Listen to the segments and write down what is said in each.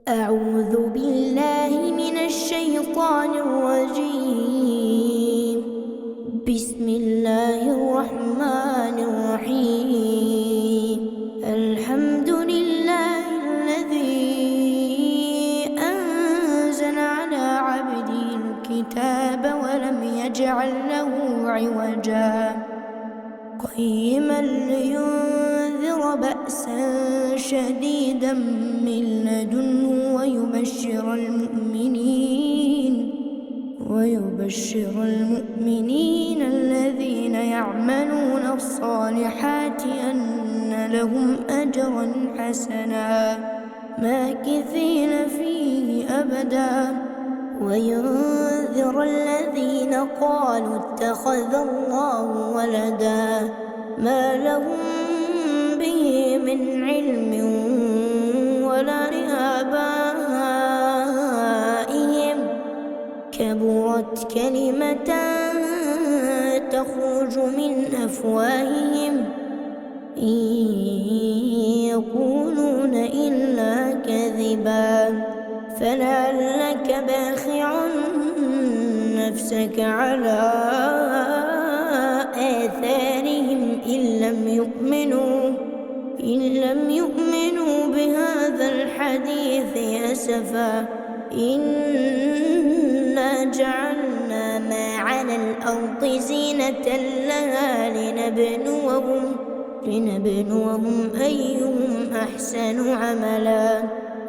أعوذ بالله من الشيطان الرجيم. بسم الله الرحمن الرحيم. الحمد لله الذي أنزل على عبده الكتاب ولم يجعل له عوجا قيما لينذر بأسا شديدا من لدنه ويبشر المؤمنين الذين يعملون الصالحات أن لهم أجرا حسنا ماكثين فيه أبدا وينذر الذين قالوا اتخذ الله ولدا ما لهم به من علم ولا لآبائهم كبرت كلمة تخرج من أفواههم إن يقولون إلا كذبا فلعلك باخع نفسك على آثارهم إن لم يؤمنوا بهذا الحديث أسفا إنا جعلنا ما على الأرض زينة لها لنبلوهم أيهم أحسن عملا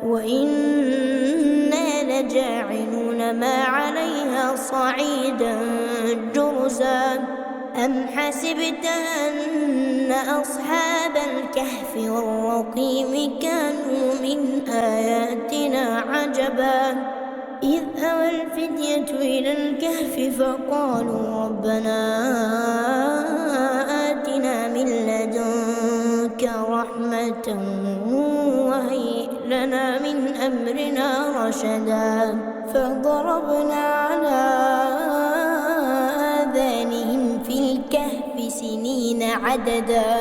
وإنا لجاعلون ما عليها صعيدا جرزا أم حسبت أن أصحاب الكهف والرقيم كانوا من آياتنا عجبا إذ أوى الفتية إلى الكهف فقالوا ربنا آتنا من لدنك رحمة وهيئ لنا من أمرنا رشدا فضربنا على آذانهم في الكهف سنين عددا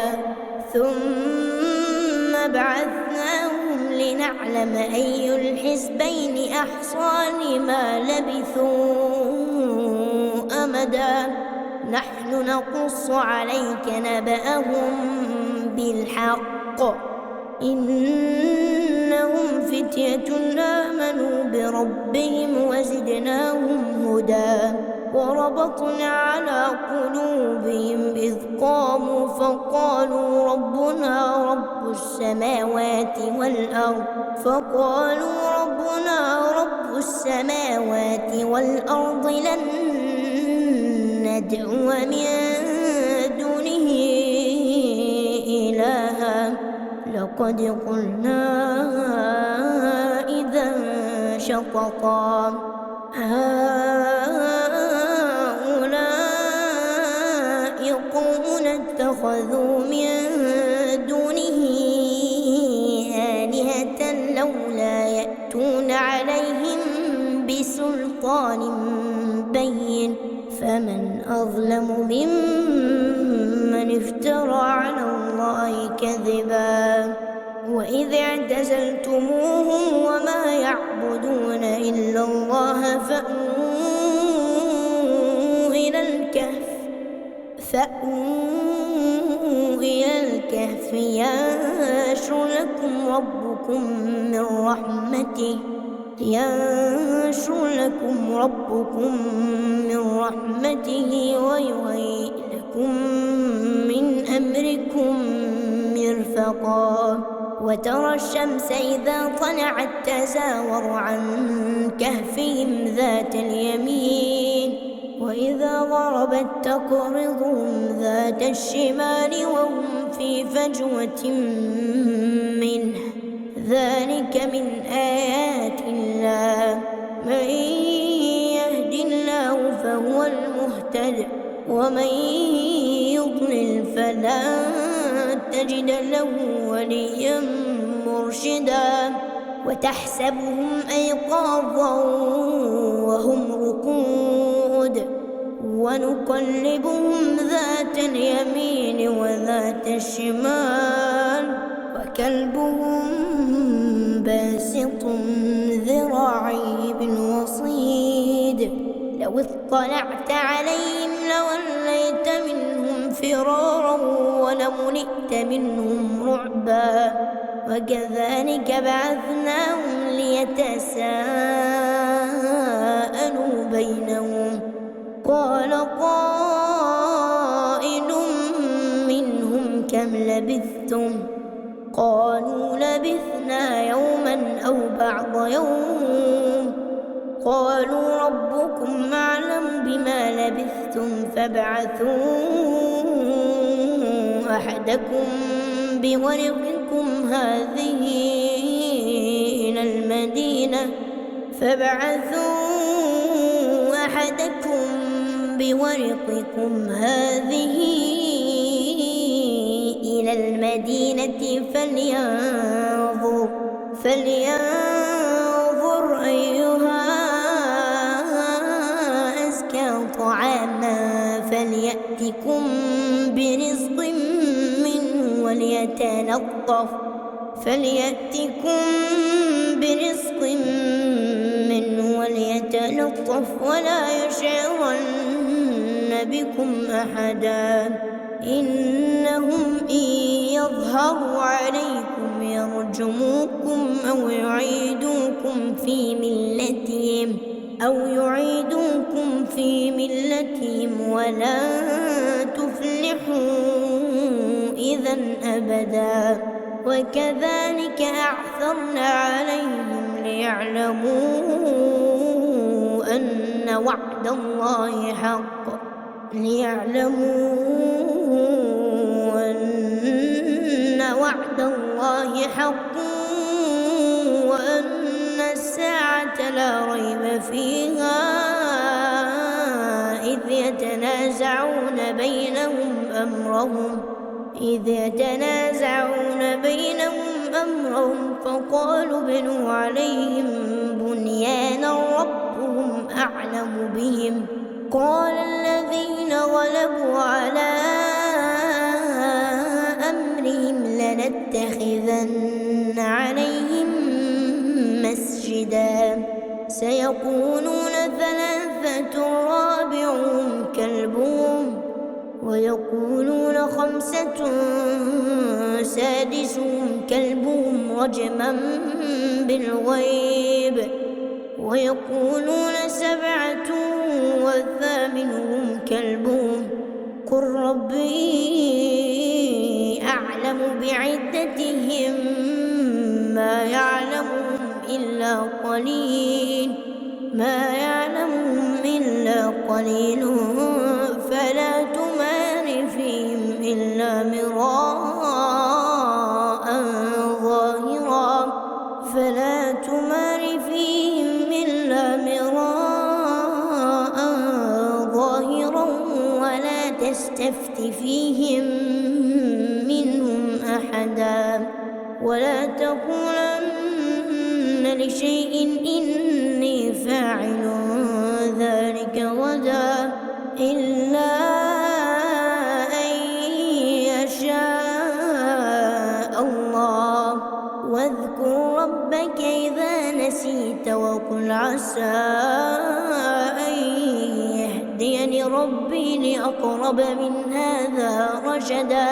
ثم بعثناهم لنعلم أي الحزبين أحصى لما لبثوا أمدا نحن نقص عليك نبأهم بالحق إنهم فتية آمنوا بربهم وزدناهم هدى وربطنا على قلوبهم إذ قاموا فقالوا ربنا رب السماوات والأرض لن ندعو من دونه إلها لقد قلنا إذا شططا هؤلاء قوم اتخذوا من دونه آلهة لولا يأتون عليهم بسلطان بين فمن أظلم ممن افترى على الله كذبا وإذ اعتزلتموهم وما يعبدون إلا الله فأووا إلى الكهف ينشر لكم ربكم من رحمته ويهيئ لكم من أمركم مرفقا وترى الشمس إذا طلعت تزاور عن كهفهم ذات اليمين وإذا غربت تقرضهم ذات الشمال وهم في فجوة منه ذلك من آيات الله من يهد الله فهو المهتد ومن يضلل فلا تجد له وليا مرشدا وتحسبهم أيقاظا وهم رقود ونقلبهم ذات اليمين وذات الشمال وكلبهم باسط لو اطلعت عليهم لوليت منهم فرارا ولملئت منهم رعبا وكذلك بعثناهم ليتساءلوا بينهم قال قائل منهم كم لبثتم قالوا لبثنا يوما أو بعض يوم قالوا ربكم أعلم بما لبثتم فابعثوا أحدكم بورقكم هذه إلى المدينة فلينظر أيها أزكى طعاما فليأتكم برزق منه وليتلطف ولا يشعرن بكم أحدا إنهم إن يظهروا عليكم يرجموكم أو يعيدوكم في ملتهم ولن تفلحوا إذا أبدا وكذلك أعثرنا عليهم ليعلموا أن وعد الله حق وأن الساعة لا ريب فيها إذ يتنازعون بينهم أمرهم فقالوا ابنوا عليهم بنيانا ربهم أعلم بهم قال الذين غلبوا على أمرهم لنتخذن عليهم مسجدا سيقولون ثلاثة رابعهم كلبهم ويقولون خمسة سادسهم كلبهم رجما بالغيب ويقولون سبعة وثامنهم كلبهم قل ربي أعلم بعدتهم ما يعلمهم إلا قليل فلا تمار فيهم إلا مراء ظاهرا ولا تستفت فيهم منهم أحدا ولا تقولن لشيء إني فاعل ذلك غدا إلا أن يشاء الله واذكر ربك إذا نسيت وقل عسى أن يهديني ربي لأقرب من هذا رشدا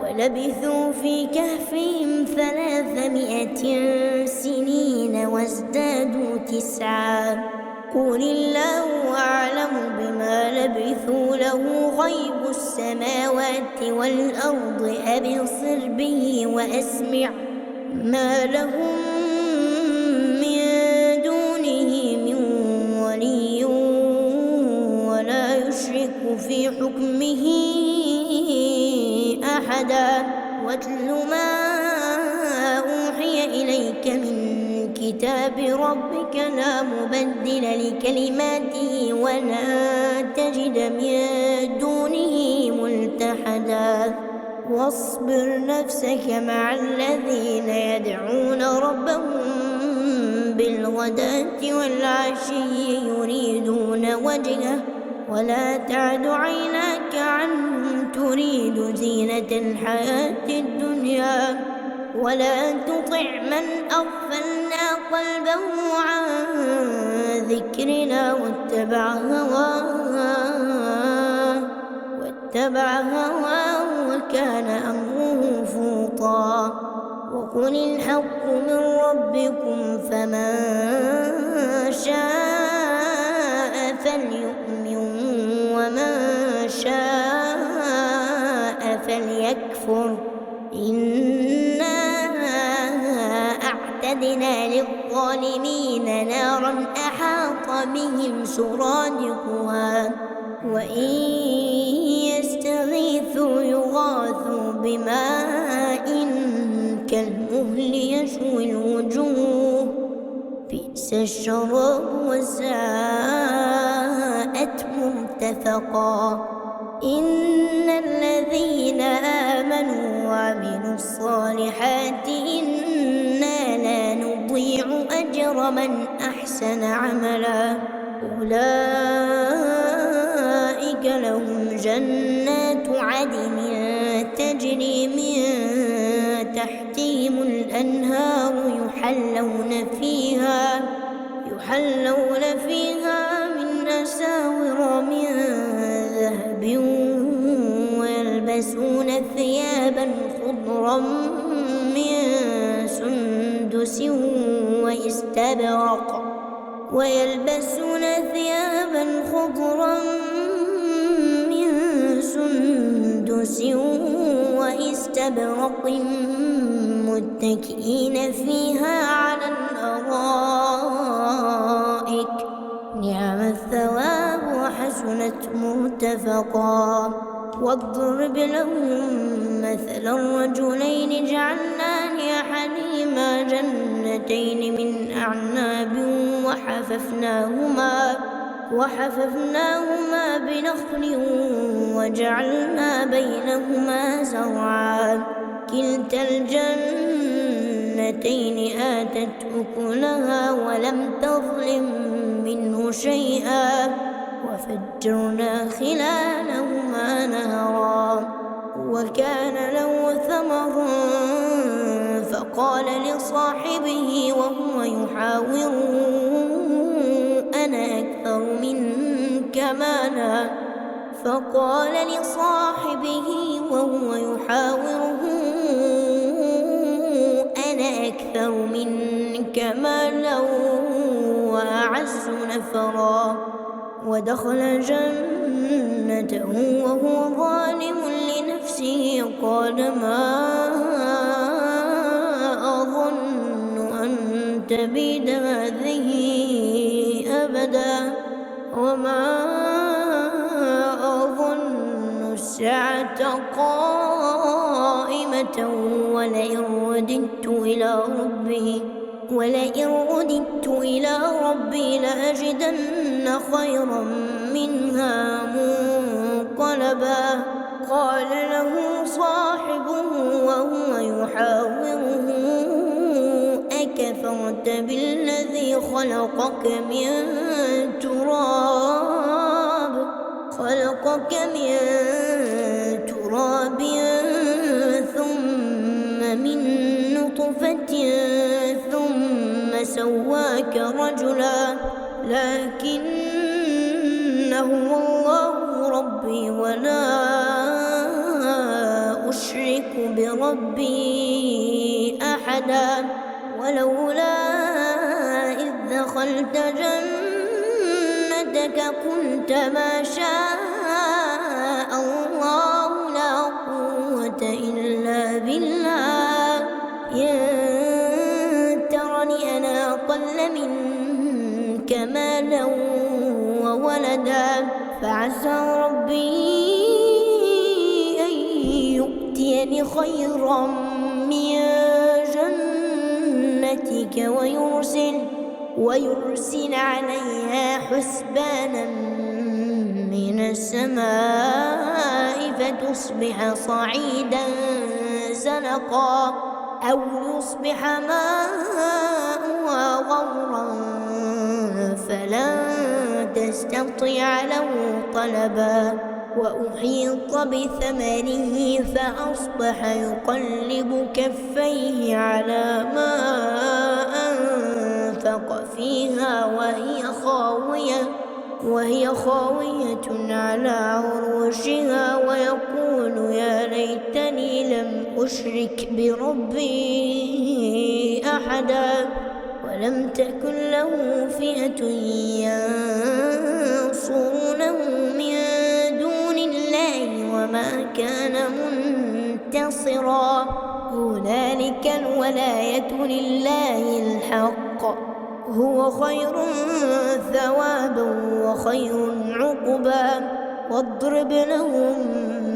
ولبثوا في كهفهم 300 سنين وازدادوا 9 قل الله أعلم بما لبثوا له غيب السماوات والأرض أبصر به وأسمع ما لهم من دونه من ولي ولا يشرك في حكمه أحدا واتل ما أوحي إليك من كتاب ربك لا مبدل لكلماته ولا تجد من دونه ملتحدا واصبر نفسك مع الذين يدعون ربهم بالغداة والعشي يريدون وجهه ولا تعد عيناك عنهم تريد زينة الحياة الدنيا ولا تطع من أغفلنا قلبه عن ذكرنا واتبع هواه وكان أمره فرطا. وقل الحق من ربكم فمن شاء فليؤمن ومن شاء فليكفر. إنا أعتدنا للظالمين نارا أحاط بهم سرادقها وإن يستغيثوا يغاثوا بماء كالمهل يشوي الوجوه بئس الشراب وساءت مرتفقا. إن الذين آمنوا وعملوا الصالحات إنا لا نضيع أجر من أحسن عملا. أولئك لهم جنات عدن تجري من تحتهم الأنهار يحلون فيها من أساور من ذهب ويلبسون ثيابا خضرا من سندس واستبرق متكئين فيها على الأرائك نعم الثواب وحسنت مرتفقا. واضرب لهم مثلا الرجلين جعلنا لأحدهما جنتين من أعناب وحففناهما بنخل وجعلنا بينهما زرعا. كلتا الجنتين آتت أكلها ولم تظلم منه شيئا وفجرنا خلالهما نهرا. وكان له ثمر فقال لصاحبه وهو يحاوره أنا أكثر منك مالا وأعز نفرا. ودخل جنته وهو ظالم لنفسه قال ما أظن أن تبيد هذه أبدا وما أظن الساعة قائمة ولئن رددت إلى ربي لأجدن خيرا منها منقلبا. قال له صاحبه وهو يحاوره أكفرت بالذي خلقك من تراب ثم من نطفة ثم سواك رجلا لكن هو الله ربي ولا أشرك بربي أحدا. ولولا إذ دخلت جنتك قلت ما شاء الله لا قوة إلا بالله إن ترني أنا أقل منك مالا وولدا فعسى ربي أن يؤتيني خيرا من جنتك ويرسل عليها حسبانا من السماء فتصبح صعيدا زلقا أو يصبح ماؤها غورا فلن تستطيع له طلبا. وأحيط بثمره فأصبح يقلب كفيه على ما أنفق فانفق فيها وهي خاوية على عروشها ويقول يا ليتني لم أشرك بربي أحدا ولم تكن له فئة ينصرونه من دون الله وما كان منتصرا هنالك الولاية لله الحق هو خير ثوابا وخير عقبا واضرب لهم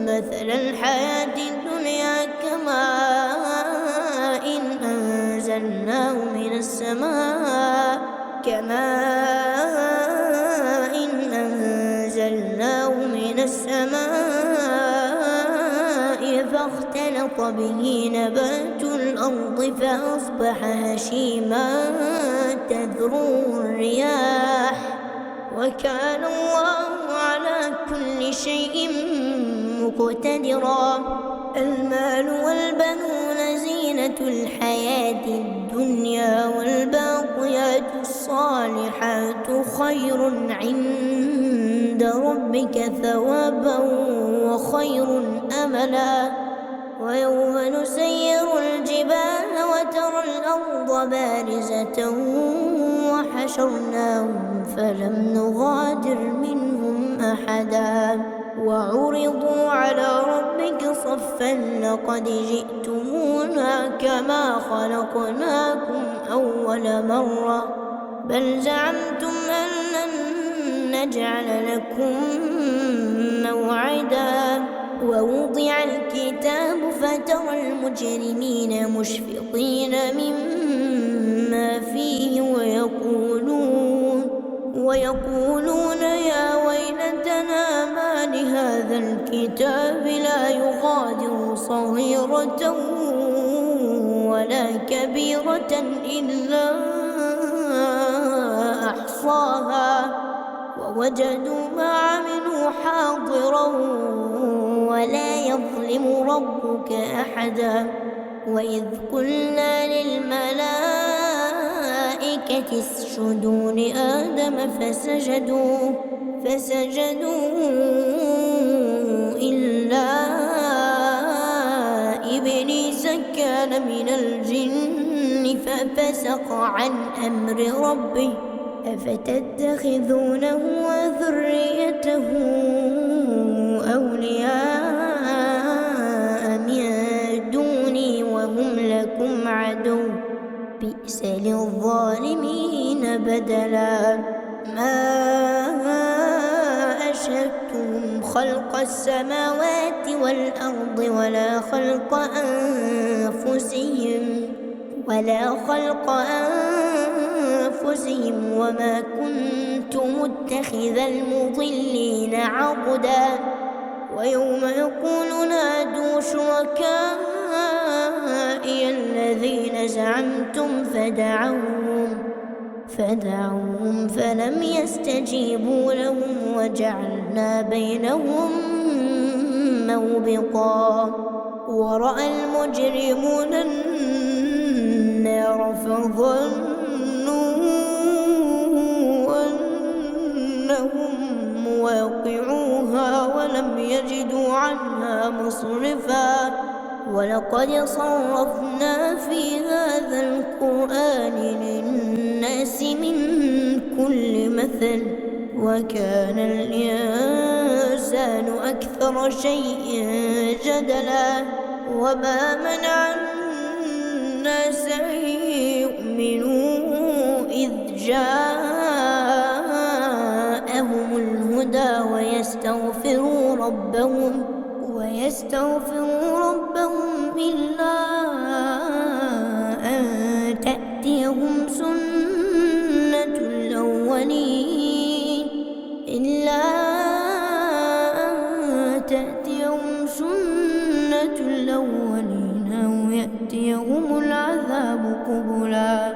مثل الحياة الدنيا كماء أنزلناه من السماء فاختلط به نبات الأرض فأصبح هشيما تذروه الرياح وكان الله على كل شيء مقتدرا المال والبنون زينة الحياة الدنيا والباقيات الصالحات خير عند ربك ثوابا وخير أملا ويوم نسير الجبال وترى الأرض بارزة وحشرناهم فلم نغادر منهم أحدا وعرضوا على ربك صفا لقد جئتمونا كما خلقناكم أول مرة بل زعمتم أن لن نجعل لكم موعدا ووضع الكتاب فترى المجرمين مشفقين مما فيه ويقولون يا ويلتنا ما لهذا الكتاب لا يغادر صغيرة ولا كبيرة إلا أحصاها ووجدوا ما عملوا حاضرا ولا يظلم ربك أحدا وإذ قلنا للملائكة اسجدوا لآدم فسجدوا إلا إبليس كان من الجن ففسق عن أمر ربه أفتتخذونه وذريته أولياء من دوني وهم لكم عدو بئس للظالمين بدلا ما أشهدتهم خلق السماوات والأرض ولا خلق أنفسهم وما كنت متخذ المضلين عضدا ويوم يقول نادوا شركائي الذين زعمتم فدعوهم فلم يستجيبوا لهم وجعلنا بينهم موبقا ورأى المجرمون النار فظنوا أنهم مواقعوها ولم يجدوا عنها مصرفا ولقد صرفنا في هذا القرآن للناس من كل مثل وكان الإنسان أكثر شيء جدلا وما منع الناس أن يؤمنوا إذ جاءهم الهدى ويستغفروا ربهم إلا أن تأتيهم سنة الأولين أو يأتيهم العذاب قبلا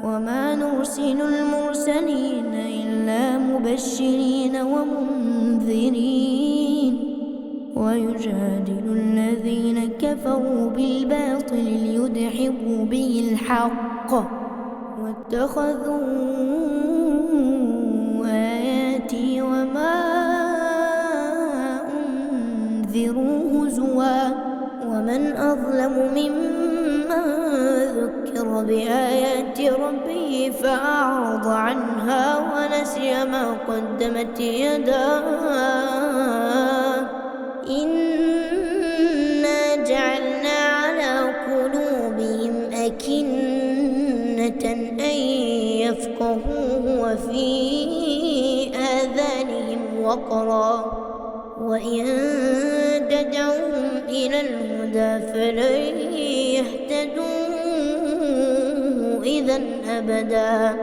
وما نرسل المرسلين إلا مبشرين ومنذرين ويجادل الذين كفروا بالباطل ليدحضوا به الحق اتخذوا آياتي وما أنذروا هزوا ومن أظلم ممن ذكر بآيات ربه فأعرض عنها ونسي ما قدمت يداه إنا جعلنا على قلوبهم أكنة أن يفقهوه وفي آذانهم وقرا وإن تدعوهم إلى الهدى فلن يهتدوا إذا أبدا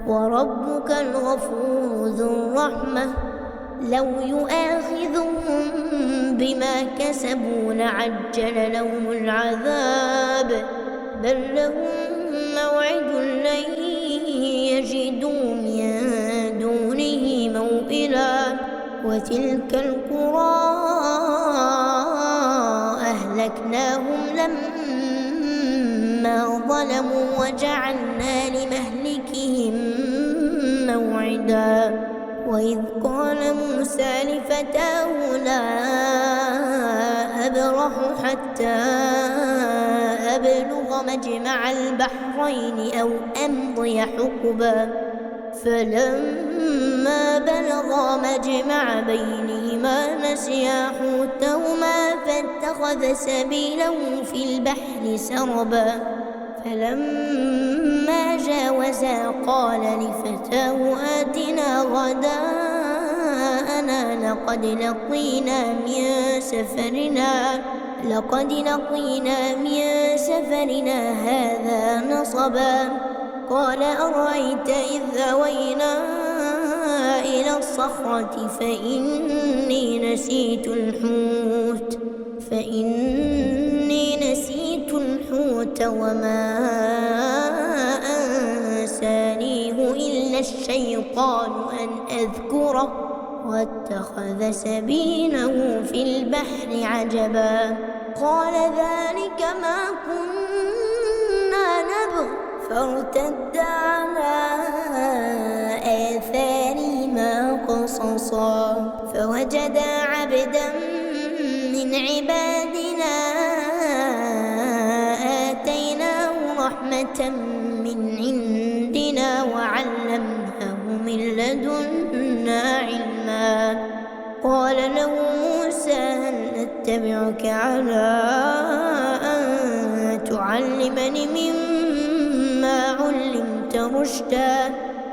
وربك الغفور ذو الرحمة لو يؤاخذهم بما كسبوا لعجل لهم العذاب بل لهم موعد لن يجدوا من دونه موئلا وتلك القرى أهلكناهم لما ظلموا وجعلنا لمهلكهم موعدا وإذ قال موسى لفتاه لا أبرح حتى أبلغ مجمع البحرين أو أمضي حقبا فلما بلغا مجمع بينهما نسيا حوتهما فاتخذ سبيله في البحر سربا فلما جاوزا قال لفتاه آتنا غداءنا لقد لقينا من سفرنا هذا نصبا قال أرأيت إذ أوينا إلى الصخرة فإني نسيت الحوت وما أنسانيه إلا الشيطان أن أذكره واتخذ سبيله في البحر عجبا قال ذلك ما كنا نبغ فارتدا على آثارهما قصصا فوجدا عبدا من عبادنا آتيناه رحمة من عندنا وعلمناه من لدنا علما قال له موسى هل أتبعك على أن تعلمني مما علمت رشدا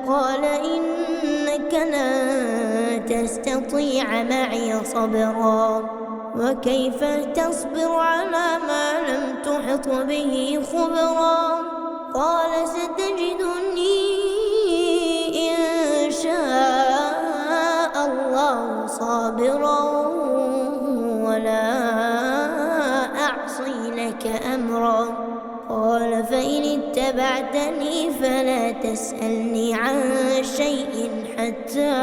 قال إنك لن تستطيع معي صبرا وكيف تصبر على ما لم تحط به خبرا قال ستجدني إن شاء الله صابرا ولا أعصي لك أمرا قال فإن اتبعتني فلا تسألني عن شيء حتى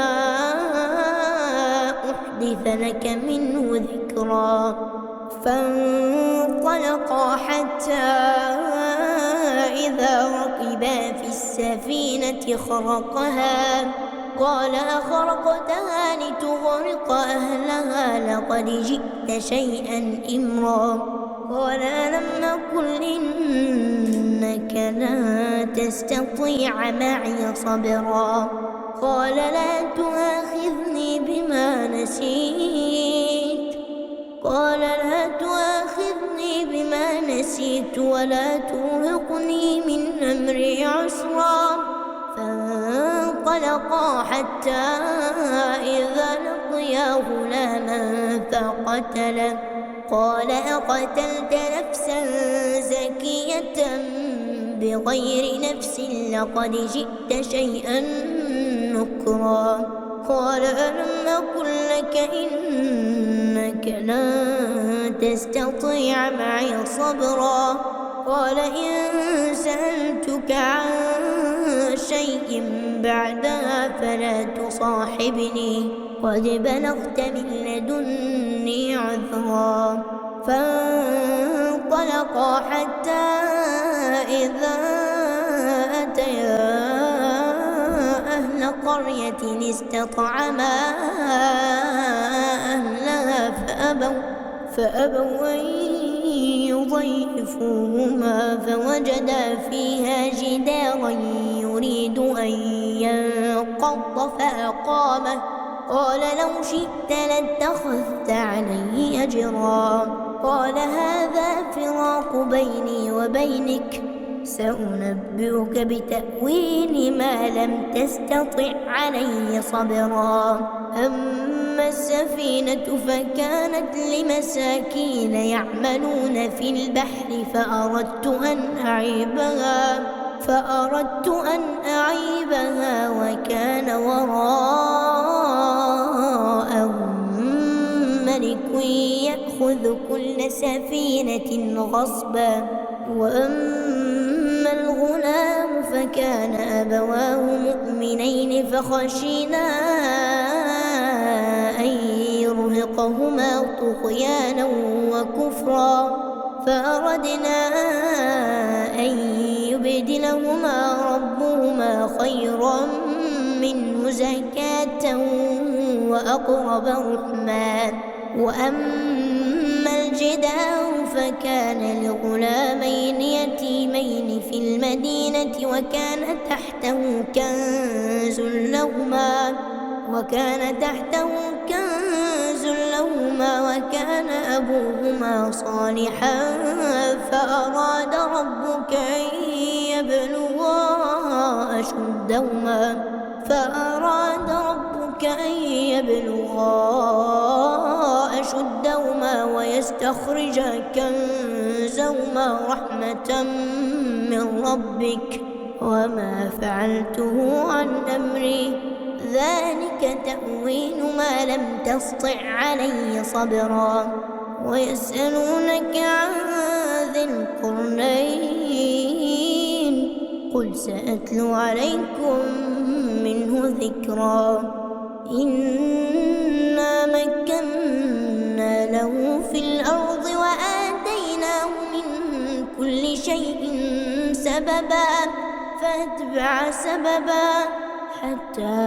أحدث لك منه ذكرا فانطلقا حتى إذا ركبا في السفينة خرقها قال أخرقتها لتغرق أهلها لقد جئت شيئا إمرا قال ألم أقل إنك لن تستطيع معي صبرا قال لا تؤاخذني بما نسيت ولا ترهقني من أمري عسرا فانطلقا حتى إذا لقيا غلاما فقتله قال أقتلت نفسا زكية بغير نفس لقد جئت شيئا نكرا قال ألم أقل لك إنك لن تستطيع معي صبرا قال إن سألتك عن شيء بعدها فلا تصاحبني قد بلغت من لدني عذرا فانطلقا حتى إذا أتيا قرية استطعما أهلها فأبوا أن يضيفوهما فوجدا فيها جدارا يريد أن ينقض فأقامه قال لو شئت لاتخذت عليه أجرا قال هذا فراق بيني وبينك سأنبئك بتأويل ما لم تستطع عليه صبرا أما السفينة فكانت لمساكين يعملون في البحر فأردت أن أعيبها وكان وراءهم ملك يأخذ كل سفينة غصبا وأما الغلام فكان أبواه مؤمنين فخشينا أن يرهقهما طغيانا وكفرا فأردنا أن يبدلهما ربهما خيرا منه زكاة وأقرب رحما وأما الجدار فكان لغلامين يتيمين في المدينة وكان تحته كنز لهما وكان أبوهما صالحا فأراد ربك أن يبلغا أشدهما ويستخرج كنزهما رحمة من ربك وما فعلته عن أمري ذلك تأويل ما لم تسطع عليه صبرا ويسألونك عن ذي القرنين قل سأتلو عليكم منه ذكرا إنا مكنا له في الأرض وآتيناه من كل شيء سببا فأتبع سببا حتى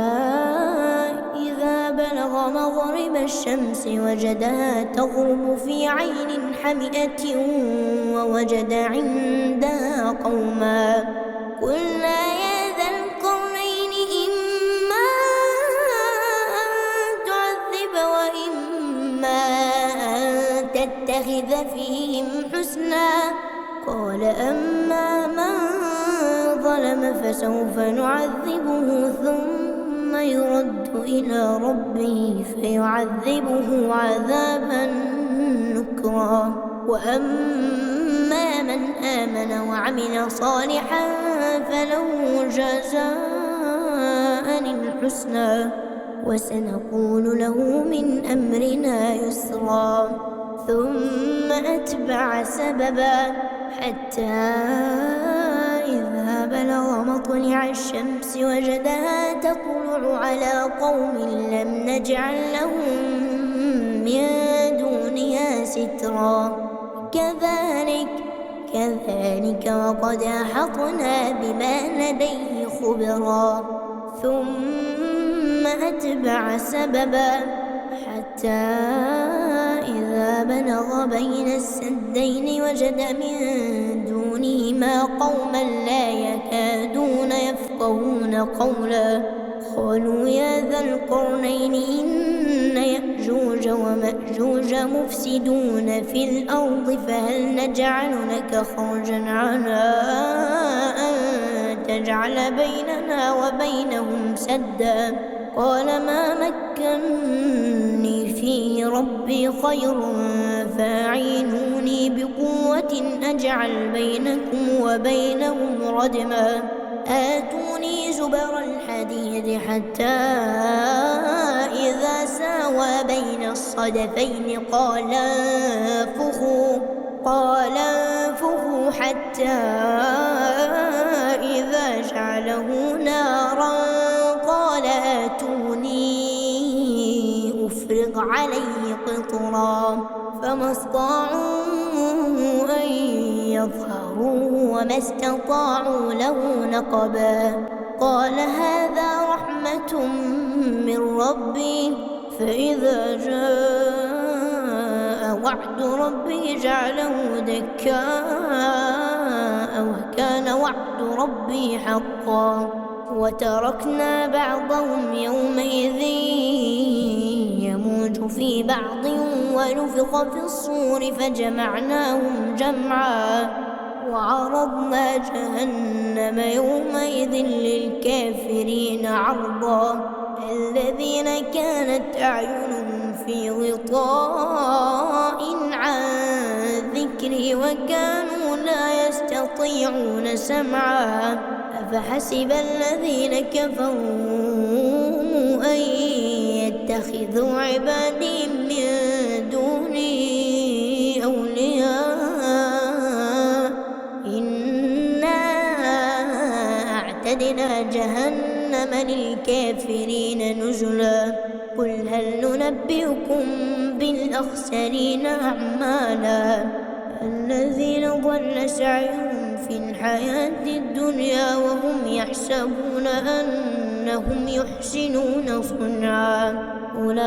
إذا بلغ مغرب الشمس وجدها تغرب في عين حمئة ووجد عندها قوما قلنا يا ذا القرنين إما أن تعذب وإما أن تتخذ فيهم حسنا قال أما من ظلم فسوف نعذبه ثم يرد إلى ربه فيعذبه عذابا نكرا وأما من آمن وعمل صالحا فله جزاء الحسنى وسنقول له من أمرنا يسرا ثم أتبع سببا حتى إذا بلغ مطلع الشمس وجدها تطلع على قوم لم نجعل لهم من دونها سترا كذلك وقد أحطنا بما لديه خبرا ثم أتبع سببا حتى إذا بلغ بين السدين وجد من دونهما قوما لا يكادون يفقهون قولا قالوا يا ذا القرنين إن يأجوج ومأجوج مفسدون في الأرض فهل نجعل لك خرجا على أن تجعل بيننا وبينهم سدا قال ما مكني فيه ربي خير فاعينوني بقوة أجعل بينكم وبينهم ردما آتوني زبر الحديد حتى إذا ساوى بين الصدفين قال انفخوا حتى إذا جعله نارا قال آتوني أفرغ عليه قطرا فما استطاعوا أن يظهروه وما استطاعوا له نقبا قال هذا رحمة من ربي فإذا جاء وعد ربي جعله دكاء وكان وعد ربي حقا وتركنا بعضهم يومئذ يموج في بعض ونفخ في الصور فجمعناهم جمعا وعرضنا جهنم يومئذ للكافرين عرضا الذين كانت أعينهم في غطاء عن ذكري وكانوا لا يستطيعون سمعا أفحسب الذين كفروا أن يتخذوا عبادي من دوني أولياء إنا أعتدنا جهنم للكافرين نزلا قل هل ننبئكم بالأخسرين أعمالا الذين ضل سعيهم في الحياة الدنيا وهم يحسبون أنهم يحسنون صنعا أولئك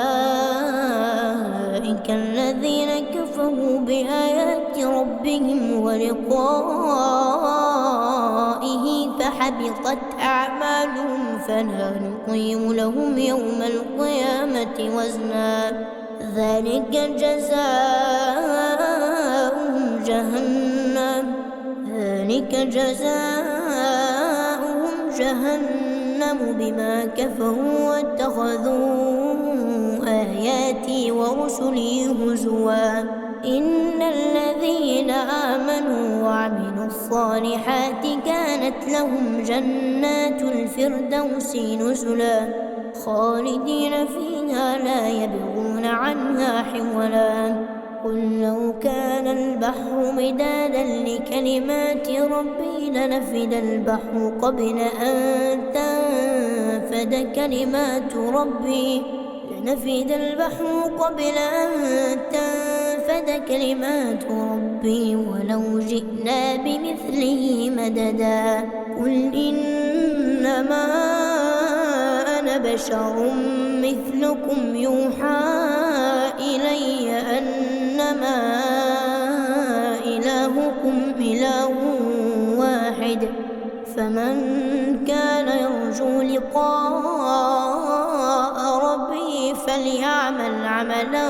الذين كفروا بآيات ربهم ولقائه فحبطت أعمالهم فلا نقيم لهم يوم القيامة وزنا ذلك جزاؤهم جهنم بما كفروا واتخذوا آياتي ورسلي هزوا إن الذين آمنوا وعملوا الصالحات كانت لهم جنات الفردوس نزلا خالدين فيها لا يبغون عنها حولا قل لو كان البحر مدادا لكلمات ربي لنفد البحر قبل أن تنفد كلمات ربي ولو جئنا بمثله مددا قل إنما أنا بشر مثلكم يوحى إلي أنما إلهكم إله واحد فمن كان يرجو لقاء ربه فليعمل عملا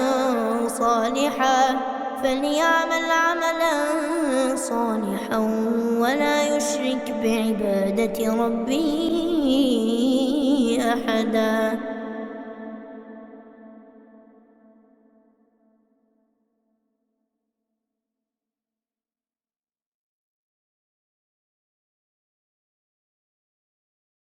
صالحا ولا يشرك بعبادة ربه أحدا.